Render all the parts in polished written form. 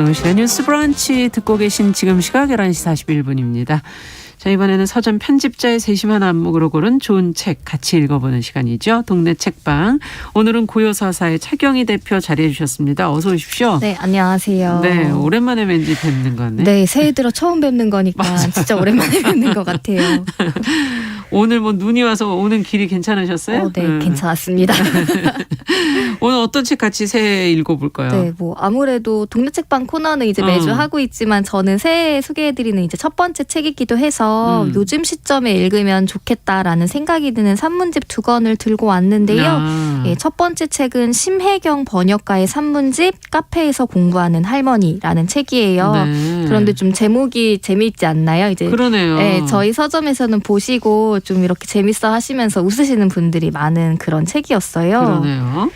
정용실의 뉴스 브런치 듣고 계신 지금 시각 11시 41분입니다. 자, 이번에는 서점 편집자의 세심한 안목으로 고른 좋은 책 같이 읽어보는 시간이죠. 동네 책방. 오늘은 고요사사의 차경희 대표 자리해 주셨습니다. 어서 오십시오. 네, 안녕하세요. 네, 오랜만에 왠지 뵙는 거네. 네, 새해 들어 처음 뵙는 거니까 진짜 오랜만에 뵙는 것 같아요. 오늘 뭐 눈이 와서 오는 길이 괜찮으셨어요? 네, 괜찮았습니다. 오늘 어떤 책 같이 새해 읽어볼까요? 네, 뭐 아무래도 동네 책방 코너는 이제 매주 하고 있지만 저는 새해 소개해드리는 이제 첫 번째 책이기도 해서 요즘 시점에 읽으면 좋겠다라는 생각이 드는 산문집 2권을 들고 왔는데요. 예, 첫 번째 책은 심혜경 번역가의 산문집 카페에서 공부하는 할머니라는 책이에요. 네. 그런데 좀 제목이 재미있지 않나요? 이제 그러네요. 네, 저희 서점에서는 보시고 좀 이렇게 재밌어 하시면서 웃으시는 분들이 많은 그런 책이었어요. 그러네요.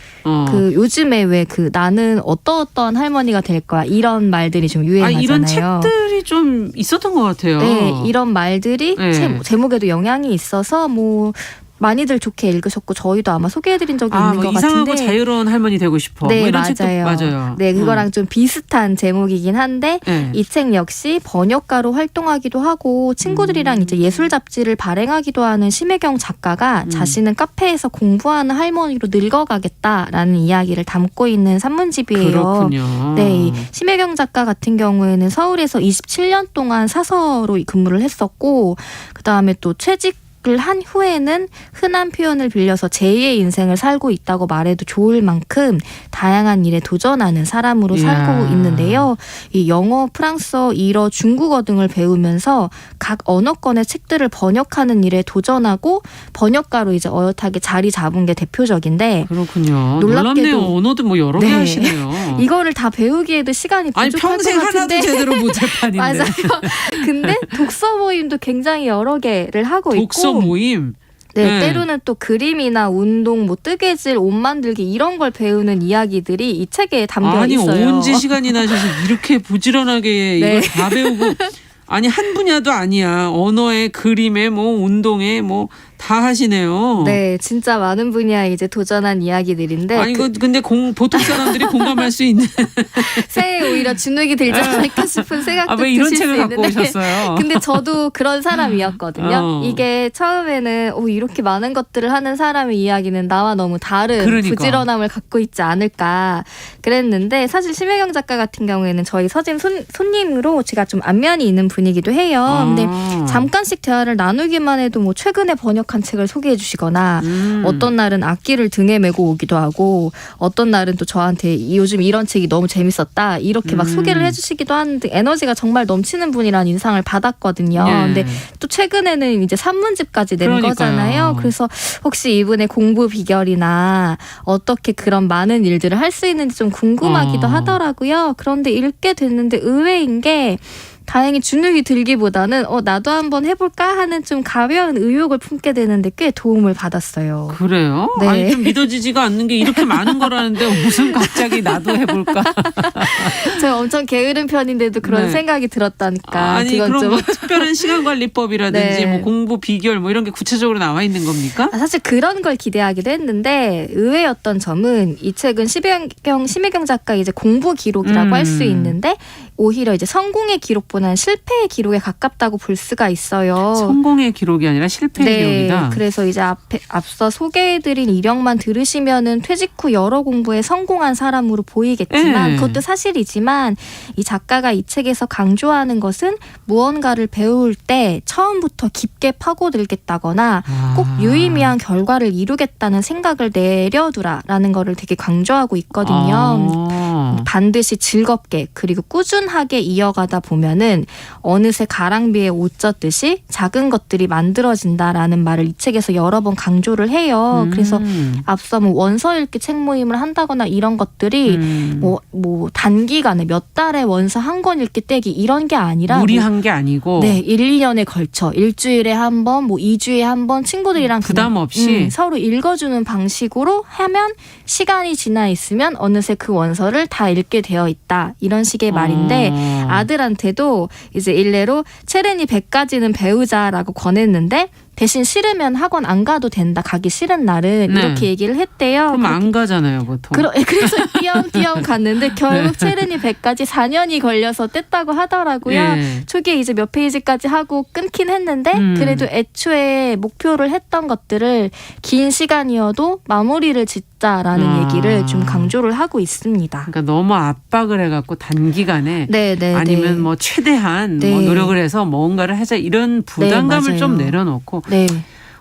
그 요즘에 왜 그 나는 어떠한 할머니가 될 거야 이런 말들이 좀 유행하잖아요. 이런 책들이 좀 있었던 것 같아요. 네, 이런 말들이 네. 제목에도 영향이 있어서 뭐 많이들 좋게 읽으셨고 저희도 아마 소개해드린 적이 있는 것 이상하고 같은데. 자유로운 할머니 되고 싶어. 네, 뭐 이런 맞아요. 책도 맞아요. 네, 그거랑 좀 비슷한 제목이긴 한데 네. 이 책 역시 번역가로 활동하기도 하고 친구들이랑 이제 예술 잡지를 발행하기도 하는 심혜경 작가가 자신은 카페에서 공부하는 할머니로 늙어가겠다라는 이야기를 담고 있는 산문집이에요. 그렇군요. 네, 심혜경 작가 같은 경우에는 서울에서 27년 동안 사서로 근무를 했었고 그다음에 또 퇴직을 한 후에는 흔한 표현을 빌려서 제2의 인생을 살고 있다고 말해도 좋을 만큼 다양한 일에 도전하는 사람으로 살고 있는데요. 이 영어, 프랑스어, 일어, 중국어 등을 배우면서 각 언어권의 책들을 번역하는 일에 도전하고 번역가로 이제 어엿하게 자리 잡은 게 대표적인데 그렇군요. 놀랍게도 놀랍네요. 언어도 뭐 여러 개 하시네요. 이거를 다 배우기에도 시간이 부족할 평생 것 같은데. 하나도 제대로 못할 판인데. 맞아요. 근데 독서 모임도 굉장히 여러 개를 하고 독서 있고 모임. 네, 때로는 또 그림이나 운동, 뭐 뜨개질, 옷 만들기 이런 걸 배우는 이야기들이 이 책에 담겨 있어요. 언제 시간이 나셔서 이렇게 부지런하게 네. 이걸 다 배우고 아니 한 분야도 아니야. 언어에 그림에 뭐 운동에 뭐 다 하시네요. 네, 진짜 많은 분야에 이제 도전한 이야기들인데. 아니 근데 보통 사람들이 공감할 수 있는. 새해 오히려 주눅이 들지 않을까 싶은 생각도 왜 이런 드실 책을 수 갖고 있는데. 오셨어요? 근데 저도 그런 사람이었거든요. 이게 처음에는 이렇게 많은 것들을 하는 사람의 이야기는 나와 너무 다른 그러니까. 부지런함을 갖고 있지 않을까 그랬는데 사실 심혜경 작가 같은 경우에는 저희 서점 손님으로 제가 좀 안면이 있는 분이기도 해요. 근데 잠깐씩 대화를 나누기만 해도 뭐 최근에 번역한 책을 소개해 주시거나 어떤 날은 악기를 등에 메고 오기도 하고 어떤 날은 또 저한테 요즘 이런 책이 너무 재밌었다 이렇게 막 소개를 해주시기도 하는데 에너지가 정말 넘치는 분이라는 인상을 받았거든요. 근데 또 최근에는 이제 산문집까지 낸 거잖아요. 그래서 혹시 이분의 공부 비결이나 어떻게 그런 많은 일들을 할 수 있는지 좀 궁금하기도 하더라고요. 그런데 읽게 됐는데 의외인 게 다행히 주눅이 들기보다는 나도 한번 해볼까 하는 좀 가벼운 의욕을 품게 되는데 꽤 도움을 받았어요. 그래요? 네. 아니 좀 믿어지지가 않는 게 이렇게 많은 거라는데 무슨 갑자기 나도 해볼까? 제가 엄청 게으른 편인데도 그런 생각이 들었다니까. 아니 그럼 뭐 특별한 시간관리법이라든지 뭐 공부 비결 뭐 이런 게 구체적으로 나와 있는 겁니까? 사실 그런 걸 기대하기도 했는데 의외였던 점은 이 책은 심혜경 작가 이제 공부 기록이라고 할 수 있는데 오히려 이제 성공의 기록보다는 실패의 기록에 가깝다고 볼 수가 있어요. 성공의 기록이 아니라 실패의 기록이다. 그래서 이제 앞서 소개해드린 이력만 들으시면은 퇴직 후 여러 공부에 성공한 사람으로 보이겠지만 그것도 사실이지만 이 작가가 이 책에서 강조하는 것은 무언가를 배울 때 처음부터 깊게 파고들겠다거나 꼭 유의미한 결과를 이루겠다는 생각을 내려두라라는 거를 되게 강조하고 있거든요. 반드시 즐겁게 그리고 꾸준하게 이어가다 보면은 어느새 가랑비에 옷 젖듯이 작은 것들이 만들어진다라는 말을 이 책에서 여러 번 강조를 해요. 그래서 앞서 뭐 원서 읽기 책 모임을 한다거나 이런 것들이 뭐 단기간에 몇 달에 원서 한 권 읽기 떼기 이런 게 아니라 무리한 게 아니고 1, 2년에 걸쳐 일주일에 한 번, 뭐 2주에 한 번 친구들이랑 부담 없이 서로 읽어주는 방식으로 하면 시간이 지나 있으면 어느새 그 원서를 다 읽게 되어 있다. 이런 식의 말인데 아들한테도 이제 일례로 체르니 100가지는 배우자라고 권했는데 대신 싫으면 학원 안 가도 된다. 가기 싫은 날은 네. 이렇게 얘기를 했대요. 그럼 안 가잖아요, 보통. 그래서 띄엄띄엄 갔는데 결국 체르니 100까지 4년이 걸려서 뗐다고 하더라고요. 예. 초기에 이제 몇 페이지까지 하고 끊긴 했는데 그래도 애초에 목표를 했던 것들을 긴 시간이어도 마무리를 짓자라는 얘기를 좀 강조를 하고 있습니다. 그러니까 너무 압박을 해갖고 단기간에 네. 아니면 뭐 최대한 네. 뭐 노력을 해서 뭔가를 하자 이런 부담감을 맞아요. 좀 내려놓고 네.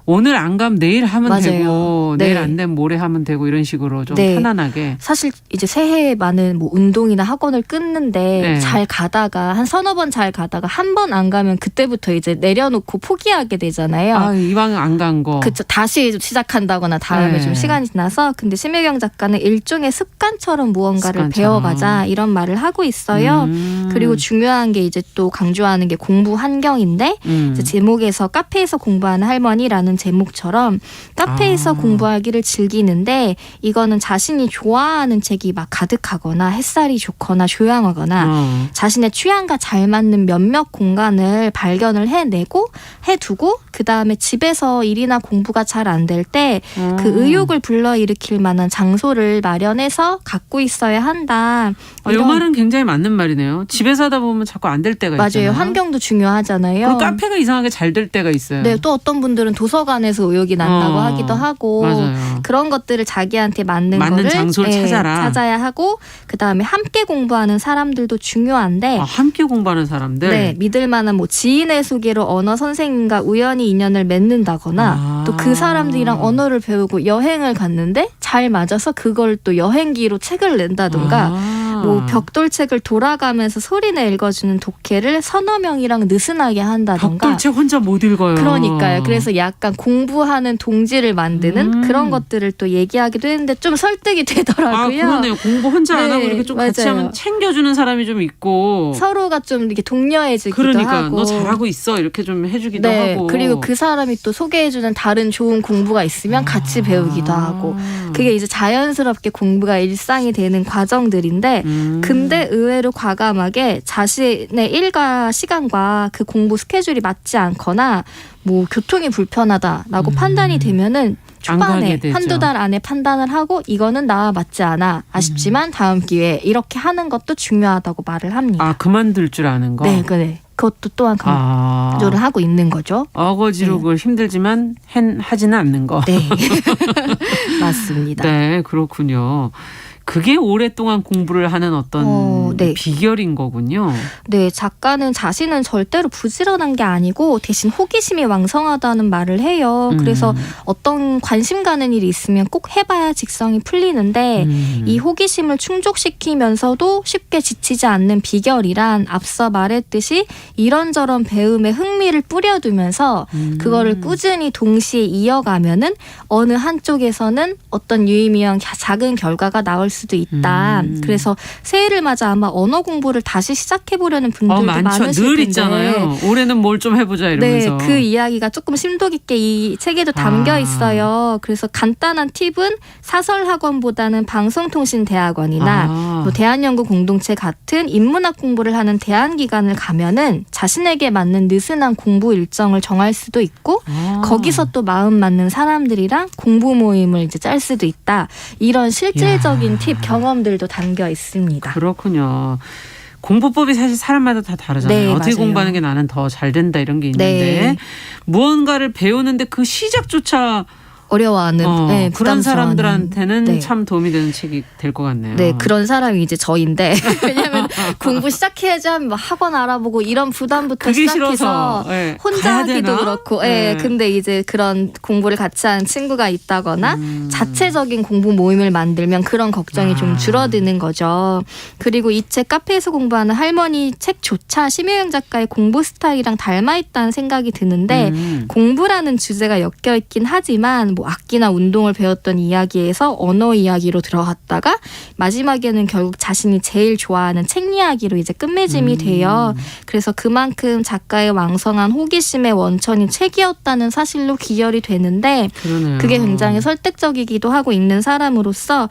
오늘 안 가면 내일 하면 맞아요. 되고 네. 내일 안 되면 모레 하면 되고 이런 식으로 좀 네. 편안하게. 사실 이제 새해에 많은 뭐 운동이나 학원을 끊는데 네. 잘 가다가 한 서너 번 잘 가다가 한 번 안 가면 그때부터 이제 내려놓고 포기하게 되잖아요. 아, 이왕 안 간 거. 그쵸. 다시 좀 시작한다거나 다음에 네. 좀 시간이 지나서 근데 심혜경 작가는 일종의 습관처럼 무언가를 습관처럼. 배워가자 이런 말을 하고 있어요. 그리고 중요한 게 이제 또 강조하는 게 공부 환경인데 이제 제목에서 카페에서 공부하는 할머니라는 제목처럼 카페에서 공부하기를 즐기는데 이거는 자신이 좋아하는 책이 막 가득하거나 햇살이 좋거나 조용하거나 자신의 취향과 잘 맞는 몇몇 공간을 발견을 해내고 해두고 그 다음에 집에서 일이나 공부가 잘 안 될 때 그 의욕을 불러일으킬 만한 장소를 마련해서 갖고 있어야 한다. 이 말은 굉장히 맞는 말이네요. 집에서 하다 보면 자꾸 안 될 때가 있잖아요. 맞아요. 환경도 중요하잖아요. 그리고 카페가 이상하게 잘 될 때가 있어요. 네, 또 어떤 분들은 도서관에서 의욕이 난다고 하기도 하고 맞아요. 그런 것들을 자기한테 맞는 거를 장소를 찾아야 하고 그 다음에 함께 공부하는 사람들도 중요한데 함께 공부하는 사람들. 네, 믿을 만한 뭐 지인의 소개로 언어 선생님과 우연히 인연을 맺는다거나 또 그 사람들이랑 언어를 배우고 여행을 갔는데 잘 맞아서 그걸 또 여행기로 책을 낸다던가 뭐 벽돌책을 돌아가면서 소리내 읽어주는 독해를 서너 명이랑 느슨하게 한다던가. 벽돌책 혼자 못 읽어요. 그러니까요. 그래서 약간 공부하는 동지를 만드는 그런 것들을 또 얘기하기도 했는데 좀 설득이 되더라고요. 그러네요. 공부 혼자 안 네, 하고 이렇게 좀 같이 맞아요. 하면 챙겨주는 사람이 좀 있고. 서로가 좀 이렇게 독려해주기도 그러니까 하고. 너 잘하고 있어 이렇게 좀 해주기도 네, 하고. 그리고 그 사람이 또 소개해주는 다른 좋은 공부가 있으면 같이 배우기도 하고. 그게 이제 자연스럽게 공부가 일상이 되는 과정들인데 근데 의외로 과감하게 자신의 일과 시간과 그 공부 스케줄이 맞지 않거나 뭐 교통이 불편하다라고 판단이 되면은 초반에 한두 달 안에 판단을 하고 이거는 나와 맞지 않아. 아쉽지만 다음 기회에 이렇게 하는 것도 중요하다고 말을 합니다. 그만둘 줄 아는 거. 네. 그것도 또한 강조를 하고 있는 거죠. 어거지로 그걸 힘들지만 하지는 않는 거. 네. 맞습니다. 네, 그렇군요. 그게 오랫동안 공부를 하는 어떤 네. 비결인 거군요. 네, 작가는 자신은 절대로 부지런한 게 아니고 대신 호기심이 왕성하다는 말을 해요. 그래서 어떤 관심 가는 일이 있으면 꼭 해봐야 직성이 풀리는데 이 호기심을 충족시키면서도 쉽게 지치지 않는 비결이란 앞서 말했듯이 이런저런 배움에 흥미를 뿌려두면서 그거를 꾸준히 동시에 이어가면은 어느 한쪽에서는 어떤 유의미한 작은 결과가 나올 수도 있다. 그래서 새해를 맞아 아마 언어 공부를 다시 시작해보려는 분들도 많으실 늘 텐데. 있잖아요. 올해는 뭘 좀 해보자 이러면서. 네, 그 이야기가 조금 심도 깊게 이 책에도 담겨 있어요. 그래서 간단한 팁은 사설학원보다는 방송통신대학원이나 뭐 대한연구 공동체 같은 인문학 공부를 하는 대안기관을 가면은 자신에게 맞는 느슨한 공부 일정을 정할 수도 있고 거기서 또 마음 맞는 사람들이랑 공부 모임을 이제 짤 수도 있다. 이런 실질적인 팁 경험들도 담겨 있습니다. 그렇군요. 공부법이 사실 사람마다 다 다르잖아요. 네, 어떻게 맞아요. 공부하는 게 나는 더 잘 된다 이런 게 있는데 네. 무언가를 배우는데 그 시작조차 어려워하는 그런 부담스러워하는. 사람들한테는 네. 참 도움이 되는 책이 될 것 같네요. 네, 그런 사람이 이제 저인데 왜냐하면 공부 시작해야지 하면 막 학원 알아보고 이런 부담부터 그게 시작해서 싫어서 혼자 가야 하기도 되나? 그렇고 네. 근데 이제 그런 공부를 같이 하는 친구가 있다거나 자체적인 공부 모임을 만들면 그런 걱정이 좀 줄어드는 거죠. 그리고 이 책 카페에서 공부하는 할머니 책조차 심혜영 작가의 공부 스타일이랑 닮아있다는 생각이 드는데 공부라는 주제가 엮여있긴 하지만 뭐 악기나 운동을 배웠던 이야기에서 언어 이야기로 들어갔다가 마지막에는 결국 자신이 제일 좋아하는 책 이야기로 이제 끝맺음이 돼요. 그래서 그만큼 작가의 왕성한 호기심의 원천이 책이었다는 사실로 기열이 되는데 그러네요. 그게 굉장히 설득적이기도 하고 읽는 사람으로서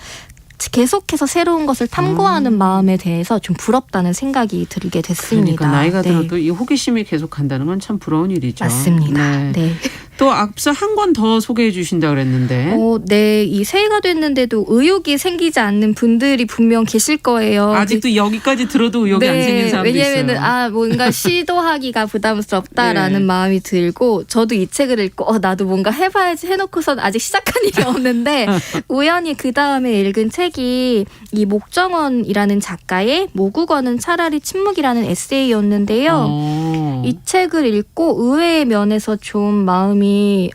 계속해서 새로운 것을 탐구하는 마음에 대해서 좀 부럽다는 생각이 들게 됐습니다. 그러니까 나이가 네. 들어도 이 호기심이 계속한다는 건 참 부러운 일이죠. 맞습니다. 네. 네. 또 앞서 한 권 더 소개해 주신다 그랬는데. 네. 이 새해가 됐는데도 의욕이 생기지 않는 분들이 분명 계실 거예요. 아직도 여기까지 들어도 의욕이 안 생긴 사람도 왜냐면은 있어요. 뭔가 시도하기가 부담스럽다라는 네. 마음이 들고 저도 이 책을 읽고 나도 뭔가 해봐야지 해놓고선 아직 시작한 일이 없는데 우연히 그 다음에 읽은 책이 이 목정원이라는 작가의 모국어는 차라리 침묵이라는 에세이였는데요. 이 책을 읽고 의외의 면에서 좀 마음이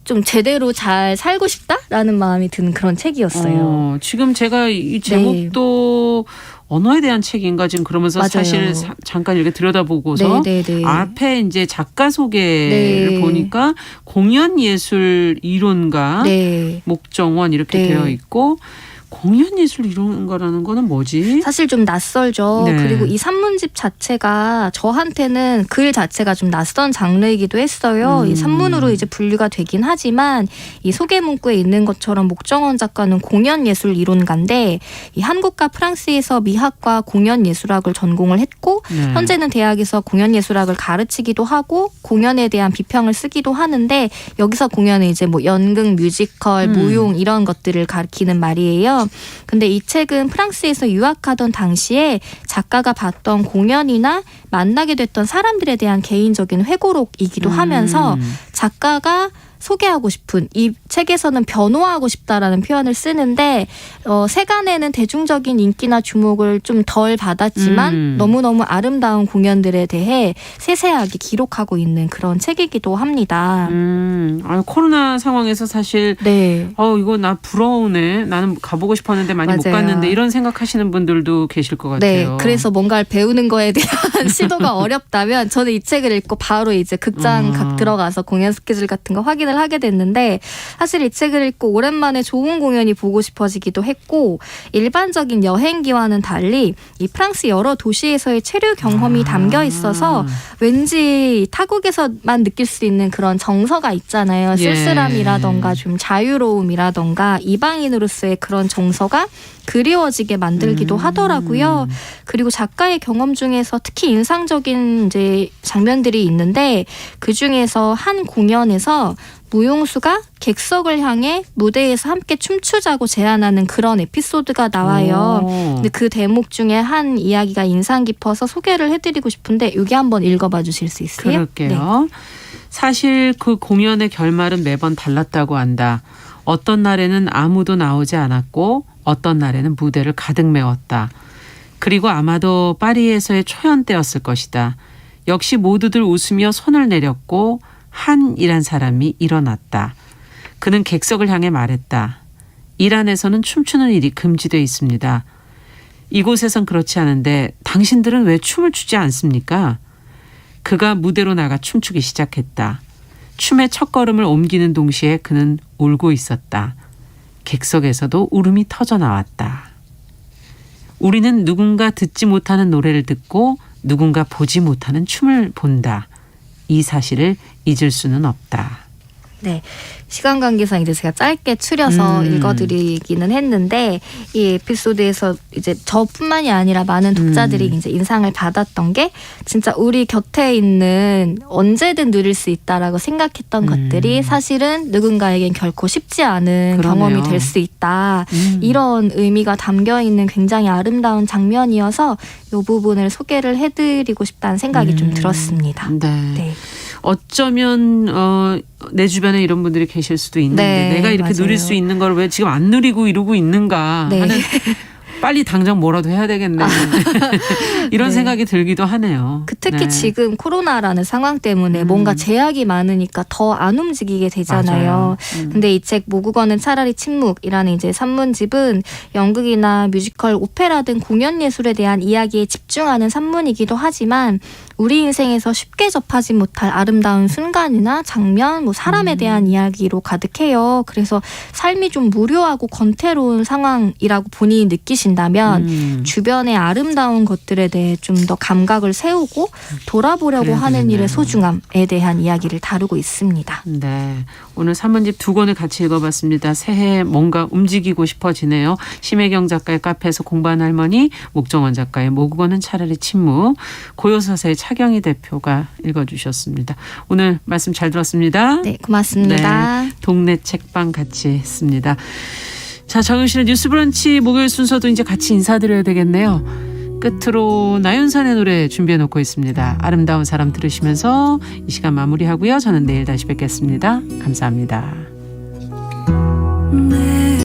좀 제대로 잘 살고 싶다라는 마음이 드는 그런 책이었어요. 지금 제가 이 제목도 언어에 대한 책인가 지금 그러면서 맞아요. 사실 잠깐 이렇게 들여다보고서 앞에 이제 작가 소개를 보니까 공연 예술 이론가 목정원 이렇게 되어 있고 공연예술 이론가라는 거는 뭐지? 사실 좀 낯설죠. 네. 그리고 이 산문집 자체가 저한테는 글 자체가 좀 낯선 장르이기도 했어요. 이 산문으로 이제 분류가 되긴 하지만 이 소개 문구에 있는 것처럼 목정원 작가는 공연예술 이론가인데 이 한국과 프랑스에서 미학과 공연예술학을 전공을 했고 현재는 대학에서 공연예술학을 가르치기도 하고 공연에 대한 비평을 쓰기도 하는데 여기서 공연은 이제 뭐 연극, 뮤지컬, 무용 이런 것들을 가리키는 말이에요. 근데 이 책은 프랑스에서 유학하던 당시에 작가가 봤던 공연이나 만나게 됐던 사람들에 대한 개인적인 회고록이기도 하면서 작가가 소개하고 싶은 이 책에서는 변호하고 싶다라는 표현을 쓰는데 세간에는 대중적인 인기나 주목을 좀 덜 받았지만 너무너무 아름다운 공연들에 대해 세세하게 기록하고 있는 그런 책이기도 합니다. 코로나 상황에서 사실 이거 나 부러우네. 나는 가보고 싶었는데 많이 못 갔는데 이런 생각하시는 분들도 계실 것 같아요. 네. 그래서 뭔가를 배우는 거에 대한 시도가 어렵다면 저는 이 책을 읽고 바로 이제 극장 들어가서 공연 스케줄 같은 거 확인을 하게 됐는데 사실 이 책을 읽고 오랜만에 좋은 공연이 보고 싶어지기도 했고 일반적인 여행기와는 달리 이 프랑스 여러 도시에서의 체류 경험이 담겨 있어서 왠지 타국에서만 느낄 수 있는 그런 정서가 있잖아요. 쓸쓸함이라던가 좀 자유로움이라던가 이방인으로서의 그런 정서가 그리워지게 만들기도 하더라고요. 그리고 작가의 경험 중에서 특히 인상적인 이제 장면들이 있는데 그 중에서 한 공연에서 무용수가 객석을 향해 무대에서 함께 춤추자고 제안하는 그런 에피소드가 나와요. 근데 그 대목 중에 한 이야기가 인상 깊어서 소개를 해드리고 싶은데 여기 한번 읽어봐 주실 수 있어요? 그럴게요. 사실 그 공연의 결말은 매번 달랐다고 한다. 어떤 날에는 아무도 나오지 않았고 어떤 날에는 무대를 가득 메웠다. 그리고 아마도 파리에서의 초연 때였을 것이다. 역시 모두들 웃으며 손을 내렸고 한이란 사람이 일어났다. 그는 객석을 향해 말했다. 일 안에서는 춤추는 일이 금지되어 있습니다. 이곳에선 그렇지 않은데 당신들은 왜 춤을 추지 않습니까? 그가 무대로 나가 춤추기 시작했다. 춤의 첫걸음을 옮기는 동시에 그는 울고 있었다. 객석에서도 울음이 터져 나왔다. 우리는 누군가 듣지 못하는 노래를 듣고 누군가 보지 못하는 춤을 본다. 이 사실을 잊을 수는 없다. 네. 시간 관계상 이제 제가 짧게 추려서 읽어드리기는 했는데 이 에피소드에서 이제 저뿐만이 아니라 많은 독자들이 이제 인상을 받았던 게 진짜 우리 곁에 있는 언제든 누릴 수 있다라고 생각했던 것들이 사실은 누군가에겐 결코 쉽지 않은 경험이 될 수 있다. 이런 의미가 담겨 있는 굉장히 아름다운 장면이어서 이 부분을 소개를 해드리고 싶다는 생각이 좀 들었습니다. 네. 어쩌면 내 주변에 이런 분들이 계실 수도 있는데 내가 이렇게 누릴 수 있는 걸 왜 지금 안 누리고 이러고 있는가 하는 빨리 당장 뭐라도 해야 되겠네. 이런 생각이 들기도 하네요. 특히 지금 코로나라는 상황 때문에 뭔가 제약이 많으니까 더 안 움직이게 되잖아요. 근데 이 책 모국어는 차라리 침묵이라는 이제 산문집은 연극이나 뮤지컬, 오페라 등 공연 예술에 대한 이야기에 집중하는 산문이기도 하지만 우리 인생에서 쉽게 접하지 못할 아름다운 순간이나 장면, 뭐 사람에 대한 이야기로 가득해요. 그래서 삶이 좀 무료하고 권태로운 상황이라고 본인이 느끼신다면 주변의 아름다운 것들에 대해 좀 더 감각을 세우고 돌아보려고 하는 일의 소중함에 대한 이야기를 다루고 있습니다. 네, 오늘 산문집 두 권을 같이 읽어봤습니다. 새해 뭔가 움직이고 싶어지네요. 심혜경 작가의 카페에서 공부한 할머니, 목정원 작가의 모국어는 차라리 침묵, 고요서사의 하경희 대표가 읽어주셨습니다. 오늘 말씀 잘 들었습니다. 네, 고맙습니다. 네, 동네 책방 같이 했습니다. 자, 정영실의 뉴스 브런치 목요일 순서도 이제 같이 인사드려야 되겠네요. 끝으로 나윤선의 노래 준비해놓고 있습니다. 아름다운 사람 들으시면서 이 시간 마무리하고요. 저는 내일 다시 뵙겠습니다. 감사합니다. 내